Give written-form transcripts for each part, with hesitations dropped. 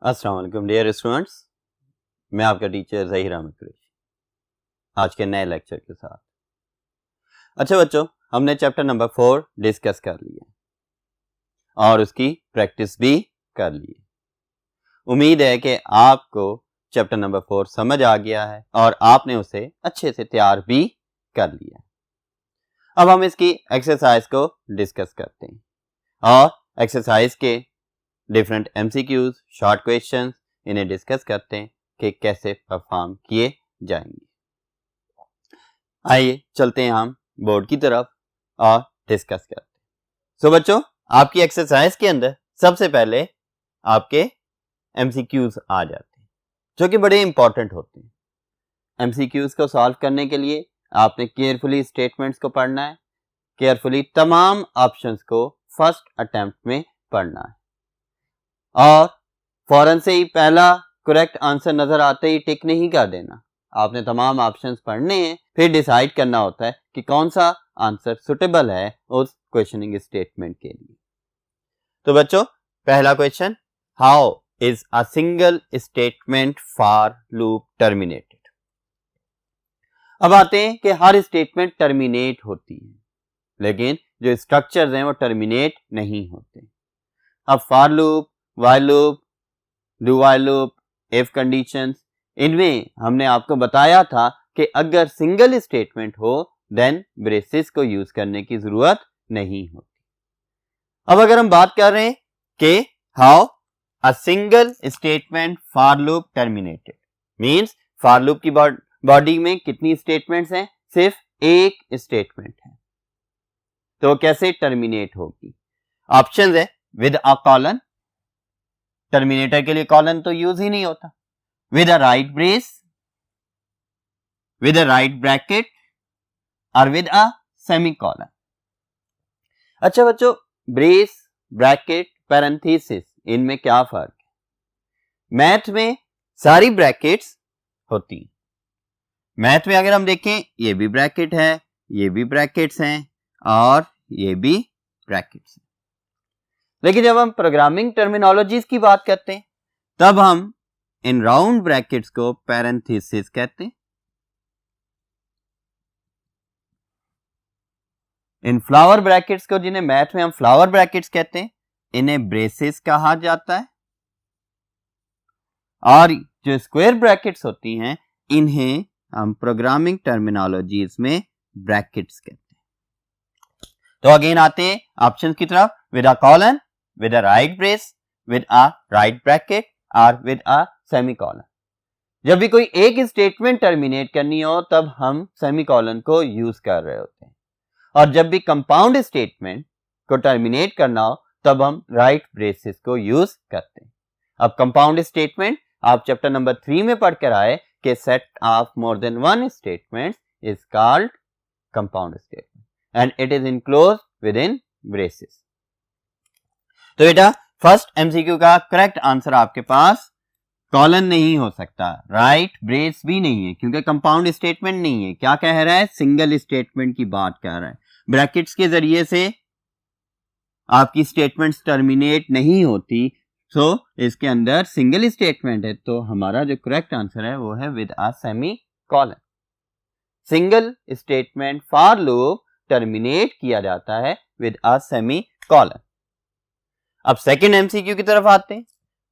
अस्सलाम वालेकुम dear students, मैं आपका टीचर ज़हीर अहमद कुरैशी आज के नए लेक्चर के साथ। अच्छा बच्चों, हमने चैप्टर नंबर 4 डिस्कस कर लिया और उसकी प्रैक्टिस भी कर ली। उम्मीद है कि आपको चैप्टर नंबर 4 समझ आ गया है और आपने उसे अच्छे से तैयार भी कर लिया। अब हम इसकी एक्सरसाइज को डिस्कस करते हैं और एक्सरसाइज के डिफरेंट MCQs, शॉर्ट क्वेश्चंस इन्हें डिस्कस करते हैं कि कैसे परफॉर्म किए जाएंगे। आइए चलते हैं हम बोर्ड की तरफ और डिस्कस करते हैं। सो बच्चों, आपकी एक्सरसाइज के अंदर सबसे पहले आपके MCQs आ जाते हैं जो कि बड़े इंपॉर्टेंट होते हैं। MCQs को सॉल्व करने के लिए आपने केयरफुली स्टेटमेंट्स को पढ़ना है, केयरफुली तमाम ऑप्शंस को फर्स्ट अटेम्प्ट में पढ़ना है और फौरन से ही पहला करेक्ट आंसर नजर आते ही टिक नहीं कर देना। आपने तमाम ऑप्शंस पढ़ने हैं, फिर डिसाइड करना होता है कि कौन सा आंसर सुटेबल है उस क्वेश्चनिंग स्टेटमेंट के लिए। तो बच्चों, पहला question, how is a single statement for loop terminated. अब आते हैं कि हर स्टेटमेंट टर्मिनेट होती है लेकिन जो स्ट्रक्चर्स हैं वो टर्मिनेट नहीं होते। अब for loop, while loop, do while loop, if conditions, इनमें हमने आपको बताया था कि अगर सिंगल स्टेटमेंट हो देन ब्रेसेस को यूज करने की जरूरत नहीं होती। अब अगर हम बात कर रहे हैं कि how a single statement for loop terminated means for loop की बॉडी में कितनी स्टेटमेंट्स हैं? सिर्फ एक स्टेटमेंट है, तो कैसे टर्मिनेट होगी? ऑप्शंस है विद अ कॉलन, टर्मिनेटर के लिए कॉलन तो यूज ही नहीं होता, with a right brace, with a right bracket और विद अ सेमीकोलन। अच्छा बच्चों, ब्रेस, ब्रैकेट, पैरेंथेसिस, इनमें क्या फर्क है? मैथ में सारी ब्रैकेट्स होती हैं। मैथ में अगर हम देखें, ये भी ब्रैकेट है, ये भी ब्रैकेट्स हैं और ये भी ब्रैकेट्स हैं। लेकिन जब हम प्रोग्रामिंग टर्मिनोलॉजीज की बात करते हैं तब हम इन राउंड ब्रैकेट्स को पैरेंथेसिस कहते हैं, इन फ्लावर ब्रैकेट्स को, जिन्हें मैथ में हम फ्लावर ब्रैकेट्स कहते हैं, इन्हें ब्रेसेस कहा जाता है और जो स्क्वायर ब्रैकेट्स होती हैं इन्हें हम प्रोग्रामिंग टर्मिनोलॉजीज में ब्रैकेट्स कहते हैं। तो अगेन आते हैं ऑप्शन की तरफ, with a colon, with a right brace, with a right bracket or with a semicolon। जब भी कोई एक स्टेटमेंट टर्मिनेट करनी हो तब हम सेमीकोलन को यूज कर रहे होते हैं और जब भी कंपाउंड स्टेटमेंट को टर्मिनेट करना हो तब हम राइट ब्रेसेस को यूज करते हैं। अब कंपाउंड स्टेटमेंट आप चैप्टर नंबर 3 में पढ़कर आए कि set of more than one statement is called compound statement and it is enclosed with in braces. तो बेटा, फर्स्ट MCQ का करेक्ट आंसर आपके पास कॉलन नहीं हो सकता, राइट ब्रेस भी नहीं है क्योंकि कंपाउंड स्टेटमेंट नहीं है। क्या कह रहा है? सिंगल स्टेटमेंट की बात कर रहा है। ब्रैकेट्स के जरिए से आपकी स्टेटमेंट्स टर्मिनेट नहीं होती, सो इसके अंदर सिंगल स्टेटमेंट है, तो हमारा जो करेक्ट आंसर है वो है with a semicolon. Single statement for loop terminate किया जाता है विद अ सेमीकोलन। अब सेकेंड MCQ की तरफ आते हैं,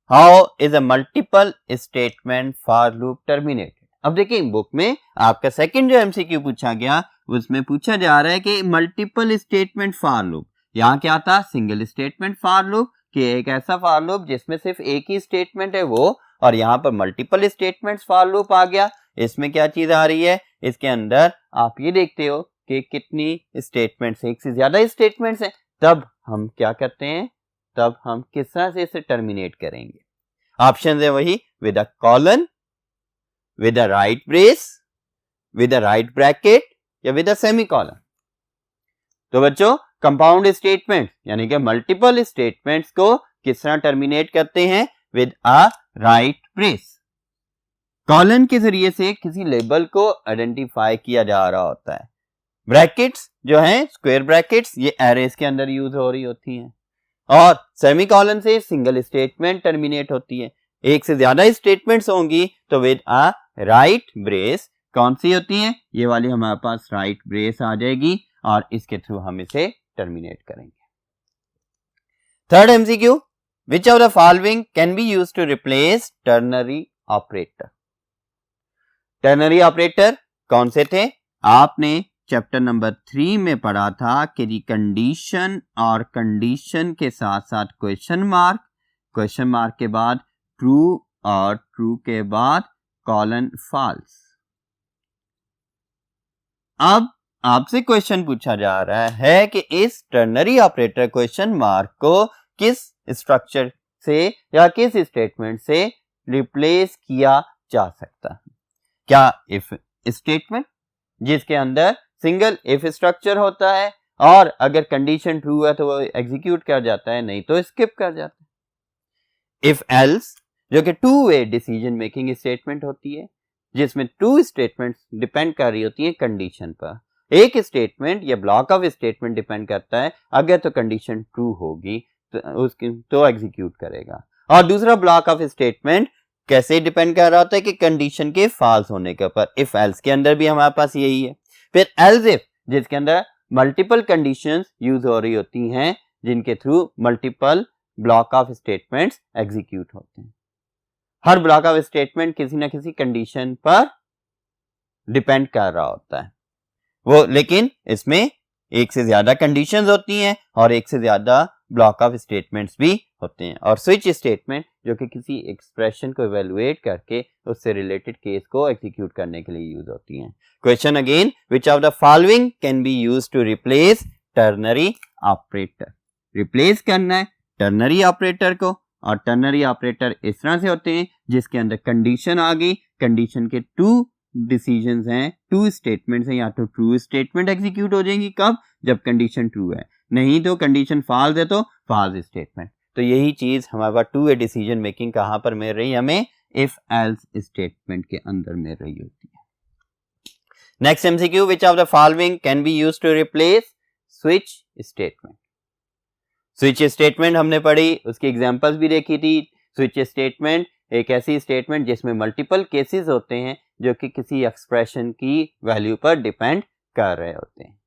how is a multiple statement for loop terminated. अब देखिए, बुक में आपका सेकेंड जो MCQ पूछा गया उसमें पूछा जा रहा है कि मल्टीपल स्टेटमेंट फॉर लूप, यहाँ क्या था? सिंगल स्टेटमेंट फॉर लूप, कि एक ऐसा फॉर लूप जिसमें सिर्फ एक ही स्टेटमेंट है वो, और यहाँ पर मल्टीपल स्टेटमेंट्स फॉर लूप आ गया। इसमें क्या चीज आ रही है? इसके अंदर आप ये देखते हो कि कितनी स्टेटमेंट्स, एक से ज्यादा स्टेटमेंट्स हैं, तब हम क्या करते हैं? तब हम किस तरह से इसे टर्मिनेट करेंगे? ऑप्शन है वही, with a colon, with a right brace, with a right bracket या विद अ सेमीकोलन। तो बच्चों, कंपाउंड स्टेटमेंट यानी कि मल्टीपल स्टेटमेंट्स को किस तरह टर्मिनेट करते हैं? With a right brace. Colon के जरिए से किसी लेबल को आइडेंटिफाई किया जा रहा होता है। ब्रैकेट्स जो हैं, स्क्वायर ब्रैकेट्स, ये एरेज के अंदर यूज हो रही होती हैं और सेमीकोलन से सिंगल स्टेटमेंट टर्मिनेट होती है। एक से ज्यादा स्टेटमेंट्स होंगी तो विद अ राइट ब्रेस, कौन सी होती है, ये वाली हमारे पास राइट ब्रेस आ जाएगी और इसके थ्रू हम इसे टर्मिनेट करेंगे। Third MCQ, which of the following can be used to replace ternary operator. Ternary operator कौन से थे, आपने चैप्टर नंबर 3 में पढ़ा था कि दी कंडीशन और कंडीशन के साथ साथ क्वेश्चन मार्क के बाद ट्रू और ट्रू के बाद कॉलन फॉल्स। अब आपसे क्वेश्चन पूछा जा रहा है कि इस टर्नरी ऑपरेटर क्वेश्चन मार्क को किस स्ट्रक्चर से या किस स्टेटमेंट से रिप्लेस किया जा सकता है। क्या इफ स्टेटमेंट जिसके अंदर सिंगल इफ स्ट्रक्चर होता है और अगर कंडीशन ट्रू है तो वो एग्जीक्यूट कर जाता है, नहीं तो स्किप कर जाता है। इफ एल्स जो कि two way decision making statement होती है जिसमें टू स्टेटमेंट्स डिपेंड कर रही होती है कंडीशन पर। एक स्टेटमेंट या ब्लॉक ऑफ स्टेटमेंट डिपेंड करता है, अगर तो कंडीशन ट्रू होगी तो उसकी तो एग्जीक्यूट करेगा, और दूसरा ब्लॉक ऑफ स्टेटमेंट कैसे डिपेंड कर रहा होता है कि कंडीशन के फॉल्स होने के ऊपर। इफ एल्स के अंदर भी हमारे पास यही है। फिर एल्स इफ जिसके अंदर मल्टीपल कंडीशंस यूज हो रही होती हैं जिनके through multiple block of statements execute होते हैं। हर ब्लॉक ऑफ स्टेटमेंट किसी ना किसी कंडीशन पर डिपेंड कर रहा होता है वो, लेकिन इसमें एक से ज्यादा कंडीशंस होती हैं और एक से ज्यादा ब्लॉक ऑफ स्टेटमेंट्स भी होते हैं। और स्विच स्टेटमेंट जो कि किसी एक्सप्रेशन को इवेलुएट करके उससे रिलेटेड केस को एग्जीक्यूट करने के लिए यूज होती हैं। Question again, which of the following can be used to replace ternary operator. Replace करना है टर्नरी ऑपरेटर को, और टर्नरी ऑपरेटर इस तरह से होते हैं जिसके अंदर कंडीशन आ गई, कंडीशन के टू डिसीजंस हैं, टू स्टेटमेंट्स हैं, या तो ट्रू स्टेटमेंट एग्जीक्यूट हो जाएंगी कब, जब कंडीशन ट्रू है, नहीं तो कंडीशन फॉल्स है तो फॉल्स स्टेटमेंट। तो यही चीज हमारे पास टू वे डिसीजन मेकिंग कहां पर मिल रही है, हमें इफ एल्स स्टेटमेंट के अंदर मिल रही होती है। Next MCQ, which of the following can be used to replace switch statement. Switch statement हमने पढ़ी, उसकी एग्जांपल्स भी देखी थी। स्विच स्टेटमेंट एक ऐसी स्टेटमेंट जिसमें मल्टीपल केसेस होते हैं जो कि किसी एक्सप्रेशन की वैल्यू पर डिपेंड कर रहे होते हैं।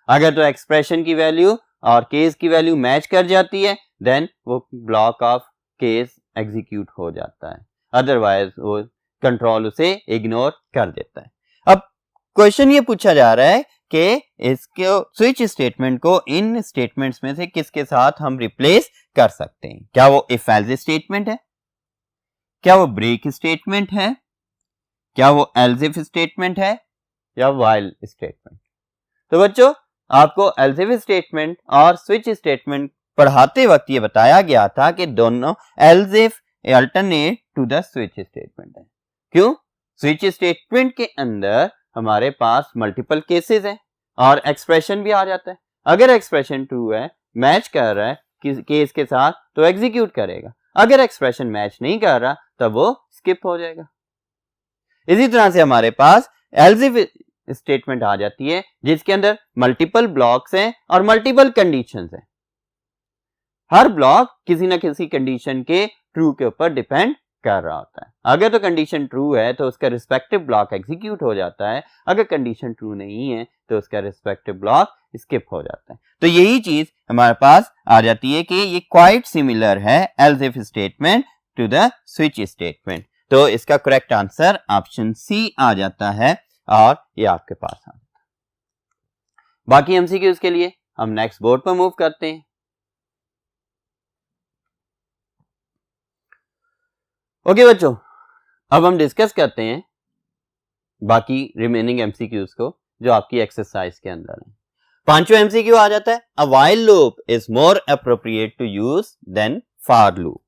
अगर तो एक्सप्रेशन की वैल्यू और केस की वैल्यू मैच कर जाती है देन वो ब्लॉक ऑफ केस एग्जीक्यूट हो जाता है, अदरवाइज वो कंट्रोल उसे इग्नोर कर देता है। अब क्वेश्चन ये पूछा जा रहा है कि इसको स्विच स्टेटमेंट को इन स्टेटमेंट्स में से किसके साथ हम रिप्लेस कर सकते हैं। क्या वो इफ एल्स स्टेटमेंट है, क्या वो ब्रेक स्टेटमेंट है, क्या वो एल्स इफ स्टेटमेंट है, या व्हाइल स्टेटमेंट। तो बच्चों आपको एल्स इफ स्टेटमेंट और स्विच स्टेटमेंट पढ़ाते वक्त ये बताया गया था कि दोनों else if alternate to the switch statement है। क्यों? स्विच स्टेटमेंट के अंदर हमारे पास मल्टीपल केसेस हैं और एक्सप्रेशन भी आ जाता है। अगर एक्सप्रेशन ट्रू है, मैच कर रहा है केस के साथ, तो एग्जीक्यूट करेगा। अगर एक्सप्रेशन मैच नहीं कर रहा तब वो स्किप हो जाएगा। इसी तरह से हमारे पास एल्स इफ स्टेटमेंट आ जाती है जिसके अंदर मल्टीपल ब्लॉक्स हैं और मल्टीपल कंडीशंस हैं। हर ब्लॉक किसी न किसी कंडीशन के ट्रू के ऊपर डिपेंड कर रहा होता है। अगर तो कंडीशन ट्रू है तो उसका रिस्पेक्टिव ब्लॉक एग्जीक्यूट हो जाता है, अगर कंडीशन ट्रू नहीं है तो उसका रिस्पेक्टिव ब्लॉक स्किप हो जाता है। तो यही चीज हमारे पास आ जाती है कि ये क्वाइट सिमिलर है else if statement to the switch statement. तो इसका करेक्ट आंसर ऑप्शन सी आ जाता है और ये आपके पास आ जाता है। बाकी एमसीक्यूज के लिए हम नेक्स्ट बोर्ड पर मूव करते हैं। ओके बच्चों, अब हम डिस्कस करते हैं बाकी रिमेनिंग एमसीक्यूज को जो आपकी एक्सरसाइज के अंदर है। पांचवा एमसीक्यू आ जाता है, uh while loop is more appropriate to use than for loop.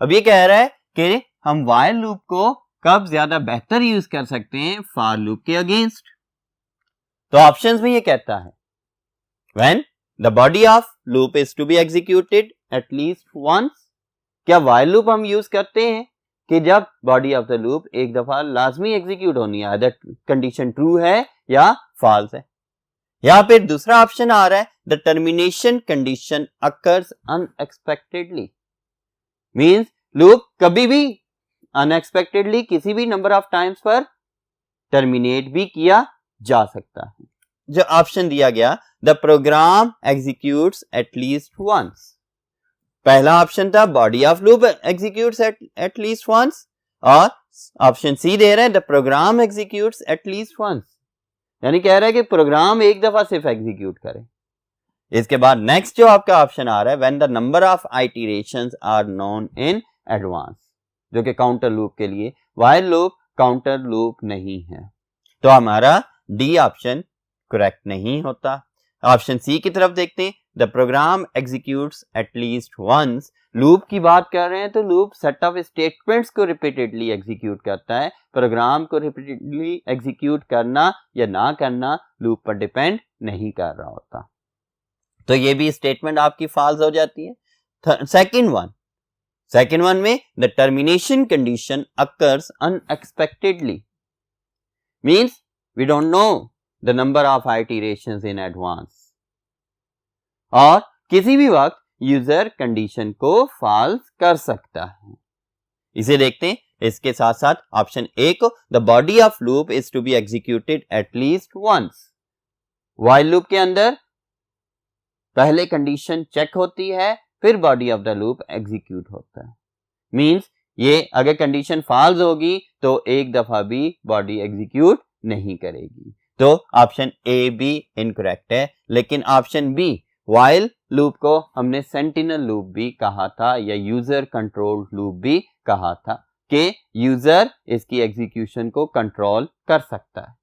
अब ये कह रहा है कि हम व्हाइल लूप को कब ज्यादा बेहतर यूज कर सकते हैं, फॉर लूप के अगेंस्ट। तो ऑप्शंस में ये कहता है when the body of loop is to be executed at least once. क्या व्हाइल लूप हम यूज करते हैं कि जब बॉडी ऑफ द लूप एक दफा लाजमी एग्जीक्यूट होनी है, अदर कंडीशन ट्रू है या फॉल्स है। यहां पे दूसरा ऑप्शन आ रहा है, the termination condition occurs unexpectedly, means loop कभी भी अनएक्सपेक्टेडली किसी भी नंबर ऑफ टाइम्स पर टर्मिनेट भी किया जा सकता है। जो ऑप्शन दिया गया, the program executes at least once, पहला ऑप्शन था body of loop executes at least once, और ऑप्शन सी दे रहे हैं the program executes at least once, यानी कह रहा है कि प्रोग्राम एक दफा सिर्फ एग्जीक्यूट करे। इसके बाद नेक्स्ट जो आपका ऑप्शन आ रहा है, when the number of iterations are known in advance, जो कि काउंटर लूप के लिए, व्हाइल लूप काउंटर लूप नहीं है, तो हमारा डी ऑप्शन करेक्ट नहीं होता। ऑप्शन सी की तरफ देखते हैं, the program executes at least once, loop की बात कर रहे हैं तो लूप सेट ऑफ स्टेटमेंट्स को रिपीटेडली एग्जीक्यूट करता है, प्रोग्राम को रिपीटेडली एग्जीक्यूट करना या ना करना लूप पर डिपेंड नहीं कर रहा होता, तो ये भी स्टेटमेंट आपकी फॉल्स हो जाती है। सेकेंड वन में the termination condition occurs unexpectedly, means we don't know the number of iterations in advance, और किसी भी वक्त यूजर कंडीशन को फॉल्स कर सकता है। इसे देखते हैं। इसके साथ साथ ऑप्शन ए को, the body of loop is to be executed at least once, while loop के अंदर पहले कंडीशन चेक होती है फिर body of the loop execute होता है, मींस ये अगर कंडीशन फॉल्स होगी तो एक दफा भी बॉडी एग्जीक्यूट नहीं करेगी, तो ऑप्शन ए भी इनकरेक्ट है। लेकिन ऑप्शन बी, व्हाइल लूप को हमने सेंटिनल लूप भी कहा था या यूजर कंट्रोल्ड लूप भी कहा था कि यूजर इसकी एग्जीक्यूशन को कंट्रोल कर सकता है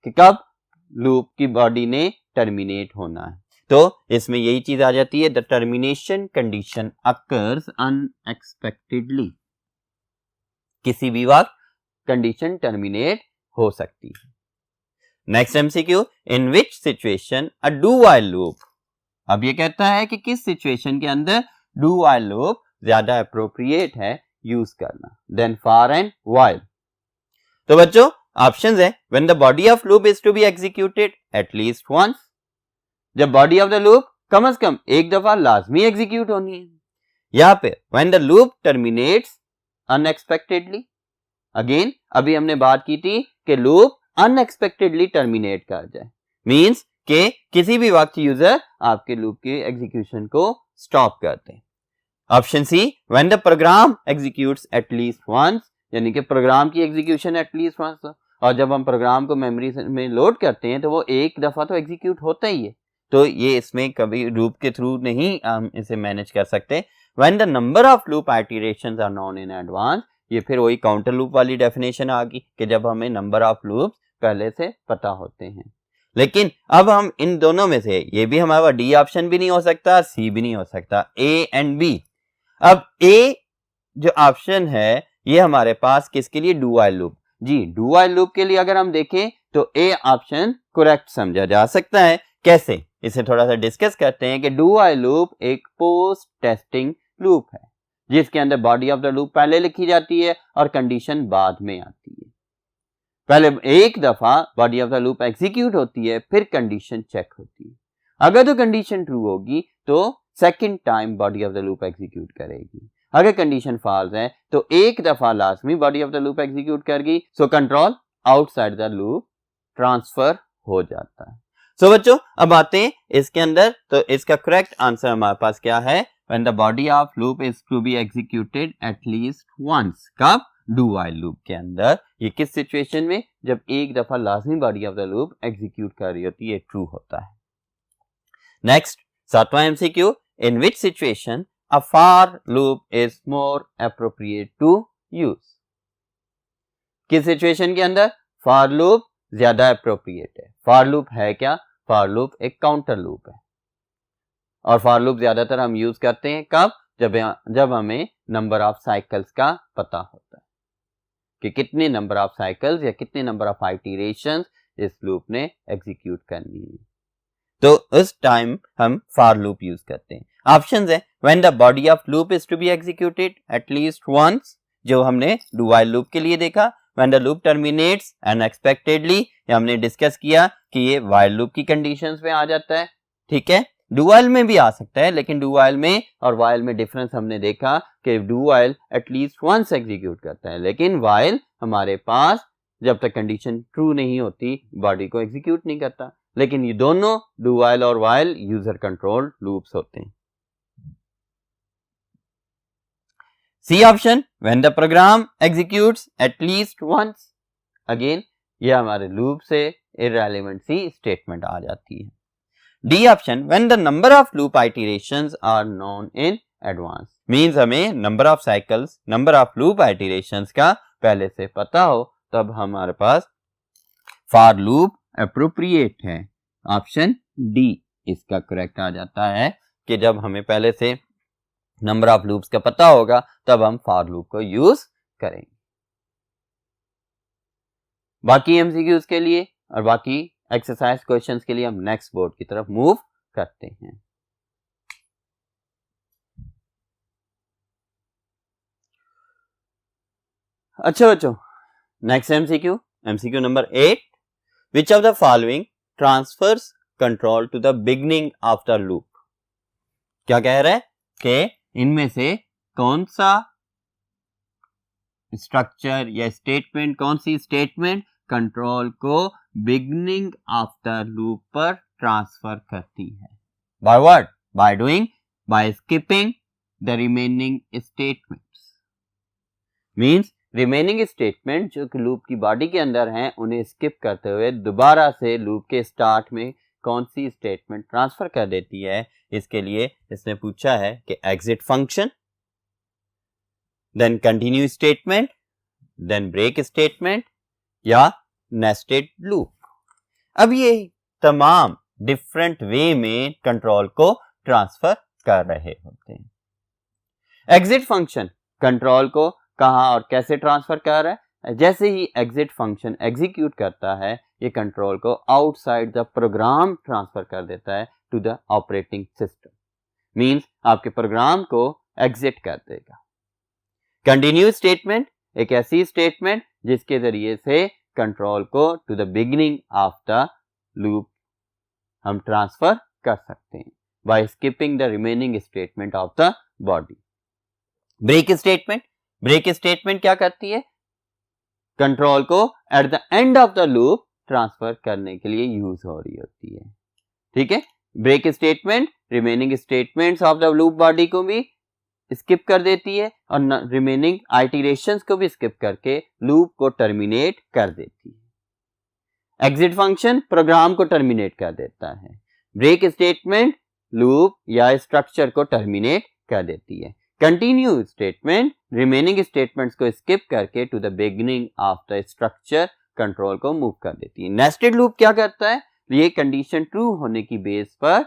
कि कब लूप की बॉडी ने टर्मिनेट होना है, तो इसमें यही चीज आ जाती है, the termination condition occurs unexpectedly, किसी भी वक्त कंडीशन टर्मिनेट हो सकती है। Next MCQ, in which situation uh do while loop, अब ये कहता है कि किस सिचुएशन के अंदर डू व्हाइल लूप ज्यादा अप्रोप्रिएट है यूज करना देन फॉर एंड व्हाइल। तो बच्चों ऑप्शंस है, when the body of loop is to be executed at least once, जब बॉडी ऑफ द लूप कम से कम एक दफा लाजमी एग्जीक्यूट होनी है, या फिर when the loop terminates unexpectedly, again अभी हमने बात की थी कि लूप अनएक्सपेक्टेडली टर्मिनेट कर जाए, मींस कि किसी भी वक्त यूजर आपके लूप के एग्जीक्यूशन को स्टॉप करते हैं। Option C, when the program executes at least once, यानी कि प्रोग्राम की एग्जीक्यूशन एटलीस्ट वंस, और जब हम प्रोग्राम को मेमोरी में लोड करते हैं तो वो एक दफा तो एग्जीक्यूट होता ही है, तो ये इसमें कभी लूप के थ्रू नहीं हम इसे मैनेज कर सकते। When the number of loop iterations are known in advance, ये फिर वही काउंटर लूप वाली डेफिनेशन आ गई कि जब हमें नंबर ऑफ लूप्स पहले से पता होते हैं। लेकिन अब हम इन दोनों में से, ये भी हमारा डी ऑप्शन भी नहीं हो सकता, सी भी नहीं हो सकता, ए एंड बी। अब ए जो ऑप्शन है ये हमारे पास किसके लिए, डू व्हाइल लूप, जी डू व्हाइल लूप के लिए अगर हम देखें तो ए ऑप्शन करेक्ट समझा जा सकता है। कैसे, इसे थोड़ा सा डिस्कस करते हैं कि डू व्हाइल लूप एक पोस्ट टेस्टिंग लूप है जिसके अंदर बॉडी ऑफ द लूप पहले लिखी जाती है और कंडीशन बाद में आती है। पहले एक दफा body of the loop execute होती है फिर कंडीशन चेक होती है, अगर तो कंडीशन ट्रू होगी तो second time body of the loop execute करेगी, अगर कंडीशन फॉल्स है तो एक दफा लाजमी body of the loop execute करेगी, so control outside the loop transfer हो जाता है। सो बच्चों अब आते हैं इसके अंदर, तो इसका करेक्ट आंसर हमारे पास क्या है, when the body of loop is to be executed at least once, कब, डू व्हाइल लूप के अंदर। ये किस सिचुएशन में, जब एक दफा लाजमी body of the loop execute कर रही होती है, ट्रू होता है। नेक्स्ट सातवां MCQ, in which situation uh for loop is more appropriate to use, किस सिचुएशन के अंदर फॉर लूप ज्यादा एप्रोप्रिएट है। फॉर लूप है क्या, फॉर लूप एक काउंटर लूप है और फॉर लूप ज्यादातर हम यूज करते हैं कब, जब हमें नंबर ऑफ साइकिल्स का पता होता है कि कितने नंबर ऑफ साइकिल्स या कितने नंबर ऑफ आइटरेशंस इस लूप ने एग्जीक्यूट करनी है, तो उस टाइम हम फॉर लूप यूज करते हैं। ऑप्शंस है, when the body of loop is to be executed at least once, जो हमने डू व्हाइल लूप के लिए देखा। When the loop terminates unexpectedly, हमने डिस्कस किया कि ये व्हाइल लूप की कंडीशंस में आ जाता है, ठीक है। डू वाइल में भी आ सकता है, लेकिन डू वाइल में और वाइल में डिफरेंस हमने देखा कि do while at least once execute करता है, लेकिन वाइल हमारे पास जब तक कंडीशन ट्रू नहीं होती बॉडी को एग्जीक्यूट नहीं करता। लेकिन ये दोनों डू वाइल और वाइल यूजर कंट्रोल लूप्स होते हैं। C option, when the program executes at least once. Again ये हमारे लूप से इररेलेवेंट सी स्टेटमेंट आ जाती है। D option, when the number of loop iterations are known in advance, means हमें number of cycles, number of loop iterations का पहले से पता हो, तब हमारे पास फॉर लूप एप्रोप्रिएट है। ऑप्शन डी इसका करेक्ट आ जाता है कि जब हमें पहले से नंबर ऑफ लूप्स का पता होगा तब हम फॉर लूप को यूज करेंगे। बाकी एमसीक्यूज के लिए और बाकी एक्सरसाइज क्वेश्चंस के लिए हम नेक्स्ट बोर्ड की तरफ मूव करते हैं। अच्छा बच्चों, next MCQ, MCQ number 8, which of the following transfers control to the beginning of the loop. क्या कह रहा है कि इनमें से कौन सा स्ट्रक्चर या स्टेटमेंट, कौन सी स्टेटमेंट कंट्रोल को बिगनिंग ऑफ द लूप पर ट्रांसफर करती है। By what? By doing, by skipping the remaining statements. Means remaining statement जो कि लूप की बॉडी के अंदर हैं उन्हें स्किप करते हुए दोबारा से लूप के स्टार्ट में कौन सी स्टेटमेंट ट्रांसफर कर देती है। इसके लिए इसने पूछा है कि exit function, then continue statement, then break statement या नेस्टेड लूप। अब ये तमाम डिफरेंट वे में कंट्रोल को ट्रांसफर कर रहे होते हैं। एग्जिट फंक्शन कंट्रोल को कहां और कैसे ट्रांसफर कर रहा है? जैसे ही एग्जिट फंक्शन एग्जीक्यूट करता है ये कंट्रोल को आउटसाइड द प्रोग्राम ट्रांसफर कर देता है to the operating system. Means आपके प्रोग्राम को एग्जिट कर देगा। कंटिन्यू स्टेटमेंट एक ऐसी स्टेटमेंट जिसके जरिए से कंट्रोल को to the beginning of the loop हम ट्रांसफर कर सकते हैं by skipping the remaining statement of the body. Break statement, break statement क्या करती है? कंट्रोल को at the end of the loop transfer करने के लिए यूज हो रही होती है। ठीक है, break statement remaining statements of the loop body को भी स्किप कर देती है और रिमेनिंग आइटरेशंस को भी स्किप करके लूप को टर्मिनेट कर देती है। एग्जिट फंक्शन प्रोग्राम को टर्मिनेट कर देता है। ब्रेक स्टेटमेंट लूप या स्ट्रक्चर को टर्मिनेट कर देती है। कंटिन्यू स्टेटमेंट रिमेनिंग स्टेटमेंट्स को स्किप करके to the beginning of the structure control को मूव कर देती है। नेस्टेड लूप क्या करता है? ये कंडीशन ट्रू होने की बेस पर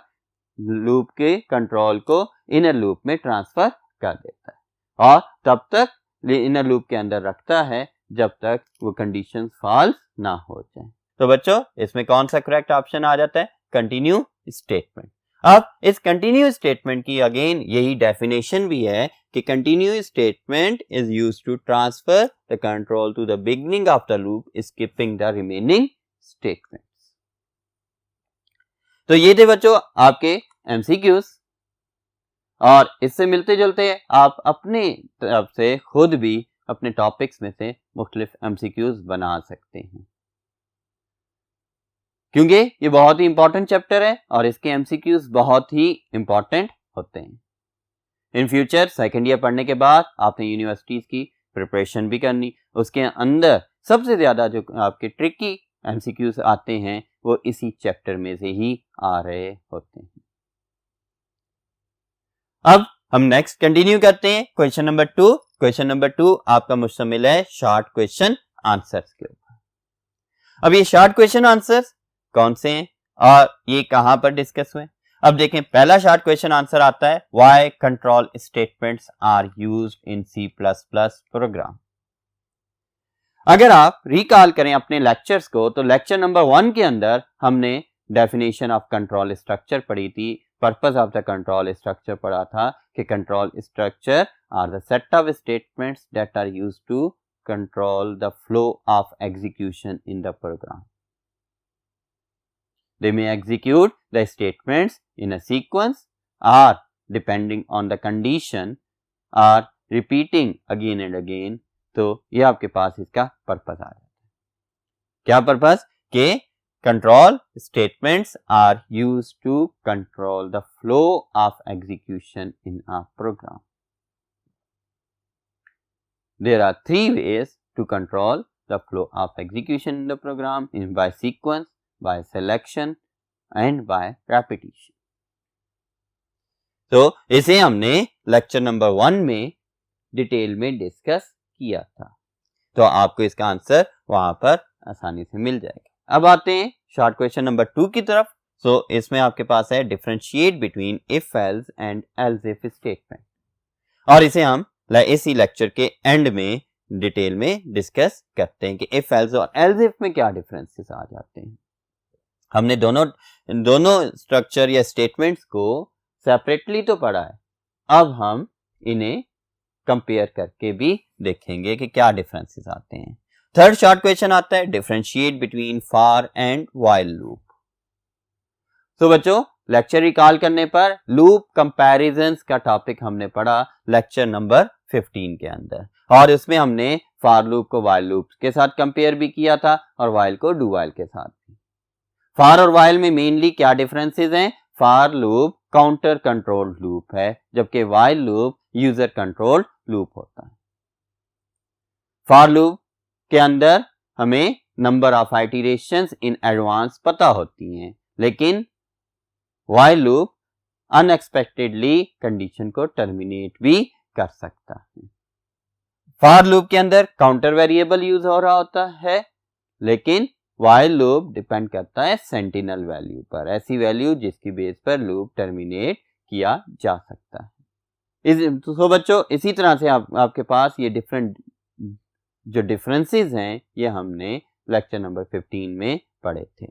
लूप के कंट्रोल को इनर लूप में ट्रांसफर कर देता है और तब तक इनर लूप के अंदर रखता है जब तक वो कंडीशन फॉल्स ना हो जाए। तो बच्चों इसमें कौन सा करेक्ट ऑप्शन आ जाता है? Continue statement. अब इस कंटिन्यू स्टेटमेंट की अगेन यही डेफिनेशन भी है कि continue statement is used to transfer the control to the beginning of the loop skipping the remaining statements. तो ये थे बच्चों आपके एमसीक्यूज और इससे मिलते जुलते आप अपने तरफ से खुद भी अपने टॉपिक्स में से मुख्तलिफ एमसीक्यूज बना सकते हैं, क्योंकि ये बहुत ही इंपॉर्टेंट चैप्टर है और इसके एमसीक्यूज बहुत ही इंपॉर्टेंट होते हैं। इन फ्यूचर सेकेंड ईयर पढ़ने के बाद आपने यूनिवर्सिटीज की प्रिपरेशन भी करनी, उसके अंदर सबसे ज्यादा जो आपके ट्रिकी एमसीक्यूज आते हैं वो इसी चैप्टर में से ही आ रहे होते हैं। अब हम नेक्स्ट कंटिन्यू करते हैं क्वेश्चन नंबर 2। क्वेश्चन नंबर 2 आपका मुश्तमिल है शॉर्ट क्वेश्चन आंसर्स के ऊपर। अब ये शॉर्ट क्वेश्चन आंसर्स कौन से हैं और ये कहां पर डिस्कस हुए? अब देखें, पहला शॉर्ट क्वेश्चन आंसर आता है why control statements are used in C++ program. अगर आप रिकॉल करें अपने लेक्चर्स को तो लेक्चर नंबर 1 के अंदर हमने डेफिनेशन ऑफ कंट्रोल स्ट्रक्चर पढ़ी थी, purpose of the control structure पढ़ा था कि control structure are the set of statements that are used to control the flow of execution in the program. they may execute the statements in a sequence or depending on the condition or repeating again and again. तो ये आपके पास इसका purpose आ जाता है। क्या purpose? के control statements are used to control the flow of execution in a program. There are three ways to control the flow of execution in the program: by sequence, by selection and by repetition. तो इसे हमने lecture number 1 में detail में discuss किया था, तो आपको इसका आंसर वहां पर आसानी से मिल जाएगा। अब आते हैं शॉर्ट क्वेश्चन नंबर 2 की तरफ। सो इसमें आपके पास है differentiate between if else and else if statement, और इसे हम इसी लेक्चर के एंड में डिटेल में डिस्कस करते हैं कि इफ एल्स और एल्स इफ में क्या डिफरेंसेस आ जाते हैं। हमने दोनों स्ट्रक्चर या स्टेटमेंट्स को सेपरेटली तो पढ़ा है, अब हम इन्हें कंपेयर करके भी देखेंगे कि क्या डिफरेंसेस आते हैं। थर्ड शॉर्ट क्वेश्चन आता है differentiate between for and while loop. तो बच्चों लेक्चर रिकॉल करने पर लूप कंपैरिजंस का टॉपिक हमने पढ़ा लेक्चर नंबर 15 के अंदर, और उसमें हमने फॉर लूप को व्हाइल लूप के साथ कंपेयर भी किया था और व्हाइल को डू व्हाइल के साथ भी। फॉर और व्हाइल में मेनली क्या डिफरेंसेस हैं? For loop counter controlled loop है, जबकि while loop user controlled loop होता है। फॉर लूप के अंदर हमें number of iterations in advance पता होती हैं, लेकिन व्हाइल लूप अनएक्सपेक्टेडली कंडीशन को टर्मिनेट भी कर सकता है। फॉर लूप के अंदर काउंटर वेरिएबल यूज हो रहा होता है, लेकिन व्हाइल लूप डिपेंड करता है सेंटिनल वैल्यू पर, ऐसी वैल्यू जिसकी बेस पर लूप टर्मिनेट किया जा सकता है। तो बच्चों इसी तरह से आपके पास ये डिफरेंट जो डिफरेंसेस हैं ये हमने लेक्चर नंबर 15 में पढ़े थे।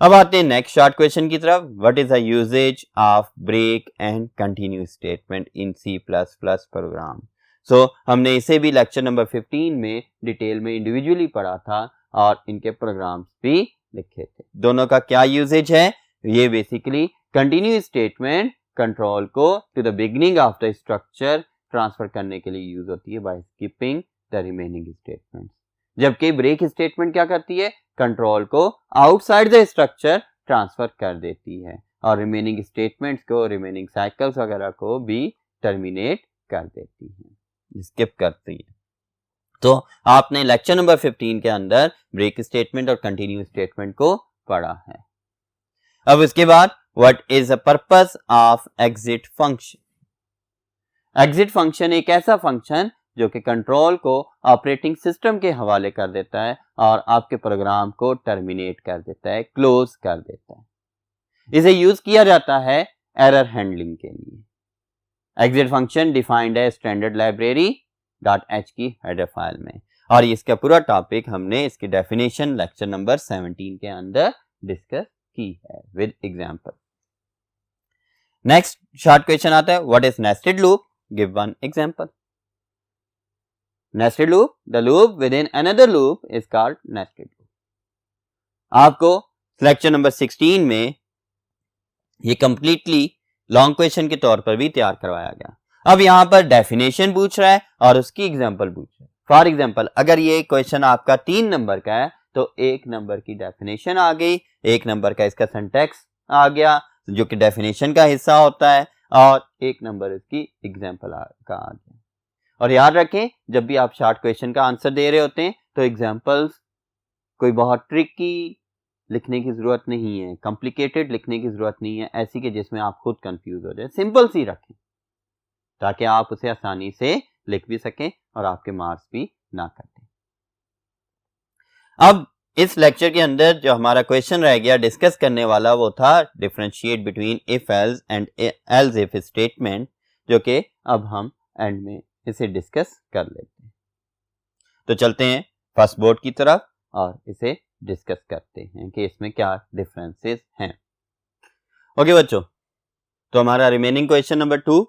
अब आते हैं नेक्स्ट शॉर्ट क्वेश्चन की तरफ। What is the usages of break and continue statement in C++ program. सो हमने इसे भी लेक्चर नंबर 15 में डिटेल में इंडिविजुअली पढ़ा था और इनके प्रोग्राम्स भी लिखे थे। दोनों का क्या यूजेज है? ये बेसिकली कंटिन्यू स्टेटमेंट कंट्रोल को to the beginning of the structure transfer करने के लिए यूज होती है by skipping the remaining statements, जबकि ब्रेक स्टेटमेंट क्या करती है? कंट्रोल को आउटसाइड द स्ट्रक्चर ट्रांसफर कर देती है और रिमेनिंग स्टेटमेंट्स को, रिमेनिंग साइकिल्स वगैरह को भी टर्मिनेट कर देती है, स्किप करती है। तो आपने लेक्चर नंबर 15 के अंदर ब्रेक स्टेटमेंट और कंटिन्यू स्टेटमेंट को पढ़ा है। अब इसके बाद what is the purpose of exit function. Exit function एक ऐसा फंक्शन जो कि कंट्रोल को ऑपरेटिंग सिस्टम के हवाले कर देता है और आपके प्रोग्राम को टर्मिनेट कर देता है, क्लोज कर देता है। इसे यूज किया जाता है एरर हैंडलिंग के लिए। एग्जिट फंक्शन डिफाइंड है स्टैंडर्ड लाइब्रेरी .h की हेडर फाइल में, और इसका पूरा टॉपिक हमने इसकी डेफिनेशन लेक्चर नंबर 17 के अंदर डिस्कस की है with example. Next short question आता है what is nested loop, give one example. Nested loop, the loop with in another loop is called nested loop. आपको लेक्चर नंबर 16 में ये कंप्लीटली लॉन्ग क्वेश्चन के तौर पर भी तैयार करवाया गया। अब यहाँ पर डेफिनेशन पूछ रहा है और उसकी एग्जांपल पूछ रहा है। फॉर एग्जांपल अगर ये क्वेश्चन आपका 3 नंबर का है तो 1 नंबर की डेफिनेशन आ गई, 1 नंबर का इसका सिंटैक्स आ गया जो कि डेफिनेशन का हिस्सा होता है, और 1 नंबर इसकी एग्जांपल का आ गया। और याद रखें जब भी आप शॉर्ट क्वेश्चन का आंसर दे रहे होते हैं तो एग्जांपल्स कोई बहुत ट्रिकी लिखने की जरूरत नहीं है, कॉम्प्लिकेटेड लिखने की जरूरत नहीं है, ऐसी कि जिसमें आप खुद कंफ्यूज हो जाए। सिंपल सी रखें ताकि आप उसे आसानी से लिख भी सकें और आपके मार्क्स भी ना कटें। अब इस लेक्चर के अंदर जो हमारा क्वेश्चन रह गया डिस्कस करने वाला वो था differentiate between if else and else if statement, जो कि अब हम एंड में इसे डिस्कस कर लेते हैं। तो चलते हैं फर्स्ट बोर्ड की तरफ और इसे डिस्कस करते हैं कि इसमें क्या डिफरेंसेस हैं। ओके बच्चों, तो हमारा रिमेनिंग क्वेश्चन नंबर 2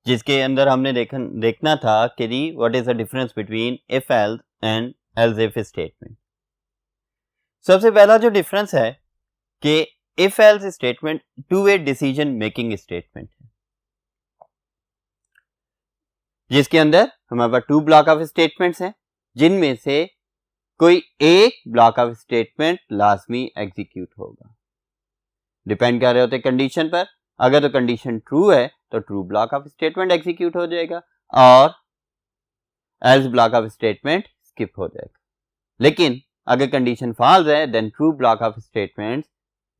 जिसके अंदर हमने देखना था कि what is the difference between if else and else if statement. सबसे पहला जो डिफरेंस है कि if else statement two way decision making statement है, जिसके अंदर हमारे पास 2 ब्लॉक ऑफ स्टेटमेंट्स हैं, जिनमें से कोई एक ब्लॉक ऑफ स्टेटमेंट लाजमी एग्जीक्यूट होगा। डिपेंड कर रहे होते कंडीशन पर। अगर तो कंडीशन ट्रू है तो true block of statement execute हो जाएगा और else block of statement skip हो जाएगा। लेकिन अगर कंडीशन फॉल्स है then true block of statement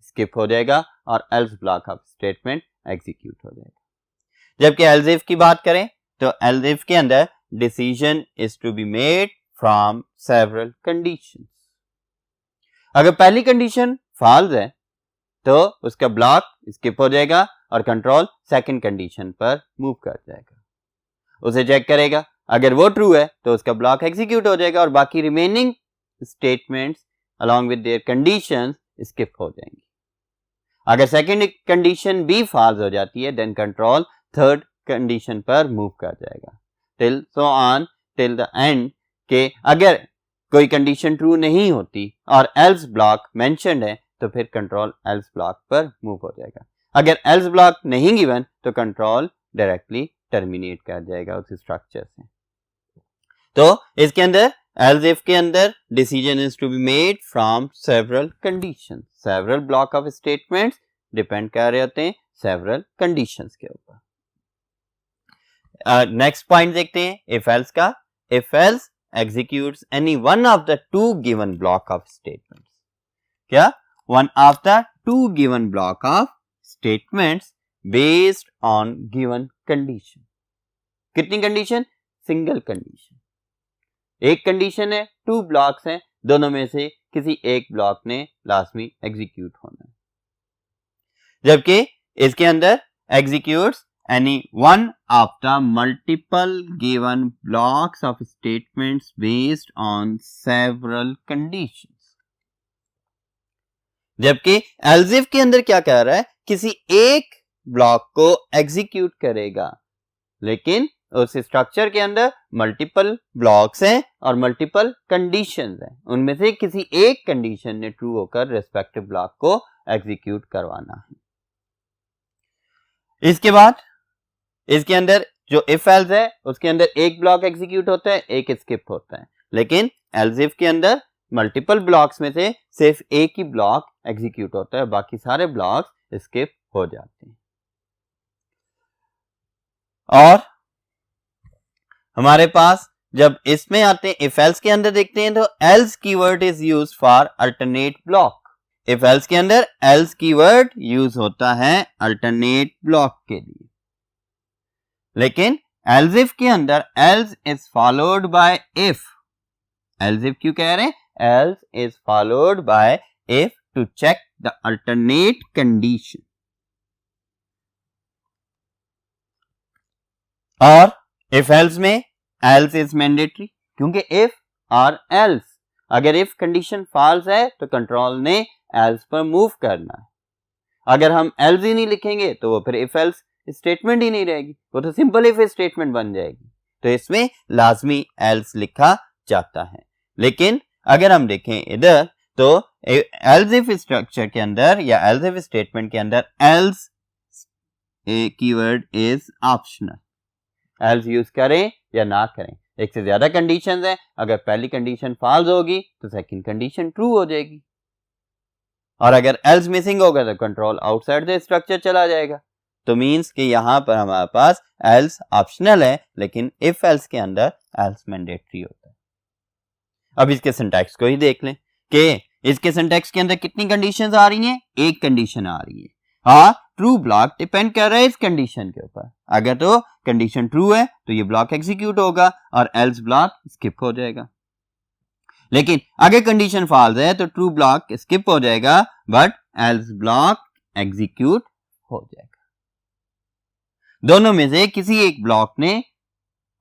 skip हो जाएगा और else block of statement execute हो जाएगा। जबकि एल्स इफ की बात करें तो एल्स इफ के अंदर decision is to be made from several conditions. अगर पहली कंडीशन फॉल्स है तो उसका ब्लॉक स्किप हो जाएगा और कंट्रोल सेकंड कंडीशन पर मूव कर जाएगा, उसे चेक करेगा। अगर वो ट्रू है तो उसका ब्लॉक एग्जीक्यूट हो जाएगा और बाकी remaining statements along with their conditions skip हो जाएंगी। अगर सेकंड कंडीशन भी फॉल्स हो जाती है देन कंट्रोल थर्ड कंडीशन पर मूव कर जाएगा till so on till the end के अगर कोई कंडीशन ट्रू नहीं होती और एल्स ब्लॉक मेंशन्ड है तो फिर कंट्रोल एल्स ब्लॉक पर मूव हो जाएगा। अगर एल्स ब्लॉक नहीं गिवन तो कंट्रोल डायरेक्टली टर्मिनेट कर जाएगा उस स्ट्रक्चर से। तो इसके अंदर एल्स इफ के अंदर decision is to be made from several conditions. Several block of statements depend कर रहे होते हैं सेवरल कंडीशंस के ऊपर। नेक्स्ट पॉइंट देखते हैं इफ एल्स का। If else executes any one of the two given block of statements। क्या? One of the two given block of statements based on given condition। कितनी कंडीशन? Single condition. एक condition है, 2 blocks हैं, दोनों में से किसी एक ब्लॉक ने लाजमी एग्जीक्यूट होना है। जबकि इसके अंदर executes any one of the multiple given blocks of statements based on several conditions। जबकि एल्स इफ के अंदर क्या कह रहा है? किसी एक ब्लॉक को एग्जीक्यूट करेगा, लेकिन उस स्ट्रक्चर के अंदर मल्टीपल ब्लॉक्स हैं और मल्टीपल कंडीशंस हैं, उनमें से किसी एक कंडीशन ने ट्रू होकर रेस्पेक्टिव ब्लॉक को एग्जीक्यूट करवाना है। इसके बाद इसके अंदर जो इफ एल्स है उसके अंदर एक ब्लॉक एग्जीक्यूट होता है, एक स्किप होता है, लेकिन एल्स इफ के अंदर मल्टीपल ब्लॉक्स में से सिर्फ एक ही ब्लॉक एग्जीक्यूट होता है, बाकी सारे ब्लॉक्स स्किप हो जाते हैं। और हमारे पास जब इसमें आते हैं इफ एल्स के अंदर देखते हैं तो else keyword is used for alternate block. If else के अंदर एल्स कीवर्ड यूज होता है अल्टरनेट ब्लॉक के लिए, लेकिन एल्स इफ के अंदर else is followed by if. Else if क्यों कह रहे हैं? Else is followed by if to check the alternate condition. और इफ एल्स में एल्स इज मैंडेटरी, क्योंकि इफ और एल्स, अगर इफ कंडीशन फॉल्स है तो कंट्रोल ने एल्स पर मूव करना है। अगर हम एल्स ही नहीं लिखेंगे तो वो फिर इफ एल्स स्टेटमेंट ही नहीं रहेगी, वो तो सिंपल इफ स्टेटमेंट बन जाएगी। तो इसमें लाजमी एल्स लिखा जाता है। लेकिन अगर हम देखें इधर तो एल्स इफ स्ट्रक्चर के अंदर या एल्स इफ स्टेटमेंट के अंदर else keyword is optional. Else use करें या ना करें, एक से ज्यादा कंडीशंस हैं, अगर पहली कंडीशन फॉल्स होगी तो सेकंड कंडीशन ट्रू हो जाएगी, और अगर एल्स मिसिंग होगा तो कंट्रोल आउटसाइड द स्ट्रक्चर चला जाएगा। तो मींस कि यहां पर हमारे पास एल्स ऑप्शनल है, लेकिन इफ एल्स के अंदर एल्स मैंडेटरी होता है। अब इसके सिंटैक्स को ही देख लें कि इसके सिंटैक्स के अंदर कितनी कंडीशंस आ रही हैं? एक कंडीशन आ रही है। हाँ, ट्रू ब्लॉक डिपेंड कर रहा है इस कंडीशन के ऊपर। अगर तो कंडीशन ट्रू है तो ये ब्लॉक एग्जीक्यूट होगा और एल्स ब्लॉक स्किप हो जाएगा। लेकिन अगर कंडीशन फॉल्स है तो ट्रू ब्लॉक स्किप हो जाएगा बट एल्स ब्लॉक एग्जीक्यूट हो जाएगा। दोनों में से किसी एक ब्लॉक ने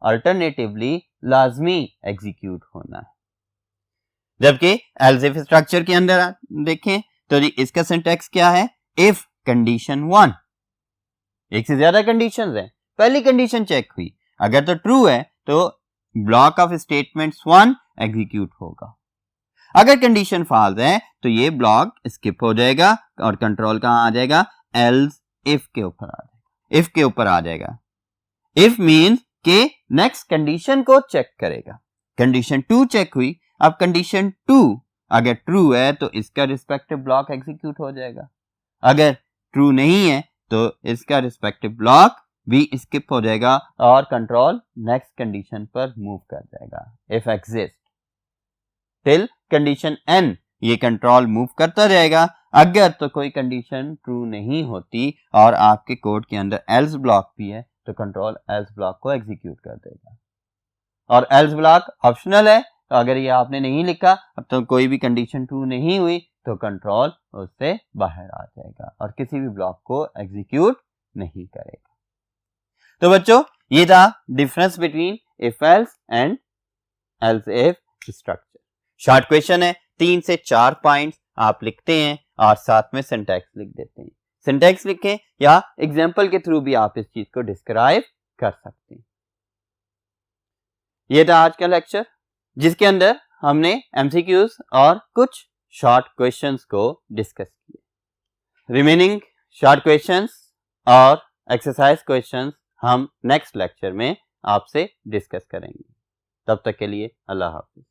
अल्टरनेटिवली लाजमी एग्जीक्यूट होना है। जबकि एल्स इफ स्ट्रक्चर के अंदर देखें तो जी इसका सिंटैक्स क्या है? इफ कंडीशन 1, एक से ज्यादा कंडीशंस हैं, पहली कंडीशन चेक हुई, अगर तो ट्रू है तो ब्लॉक ऑफ स्टेटमेंट्स 1 एग्जीक्यूट होगा। अगर कंडीशन फॉल्स है तो ये ब्लॉक स्किप हो जाएगा और कंट्रोल कहां आ जाएगा, एल्स इफ के ऊपर आ जाएगा, इफ के ऊपर आ जाएगा। इफ मीन्स के नेक्स्ट कंडीशन को चेक करेगा। कंडीशन 2 चेक हुई, अब कंडीशन 2 अगर ट्रू है तो इसका रिस्पेक्टिव ब्लॉक एग्जीक्यूट हो जाएगा, अगर ट्रू नहीं है तो इसका रिस्पेक्टिव ब्लॉक भी स्किप हो जाएगा और कंट्रोल नेक्स्ट कंडीशन पर मूव कर जाएगा। If exist till condition n ये कंट्रोल मूव करता रहेगा। अगर तो कोई कंडीशन ट्रू नहीं होती और आपके कोड के अंदर एल्स ब्लॉक भी है तो कंट्रोल एल्स ब्लॉक को एग्जीक्यूट कर देगा। और एल्स ब्लॉक ऑप्शनल है, तो अगर ये आपने नहीं लिखा अब तो कोई भी कंडीशन ट्रू नहीं हुई तो कंट्रोल उससे बाहर आ जाएगा और किसी भी ब्लॉक को एग्जीक्यूट नहीं करेगा। तो बच्चों ये था difference between if else and else if structure. Short question है, 3 से 4 पॉइंट्स आप लिखते हैं और साथ में सिंटैक्स लिख देते हैं। सिंटैक्स लिखें या एग्जांपल के थ्रू भी आप इस चीज को डिस्क्राइब कर सकते हैं। ये था आज का लेक्चर जिसके अंदर हमने एमसीक्यूज और कुछ शॉर्ट क्वेश्चंस को डिस्कस किया। रिमेनिंग शॉर्ट क्वेश्चंस और एक्सरसाइज क्वेश्चंस हम नेक्स्ट लेक्चर में आपसे डिस्कस करेंगे। तब तक के लिए अल्लाह हाफिज।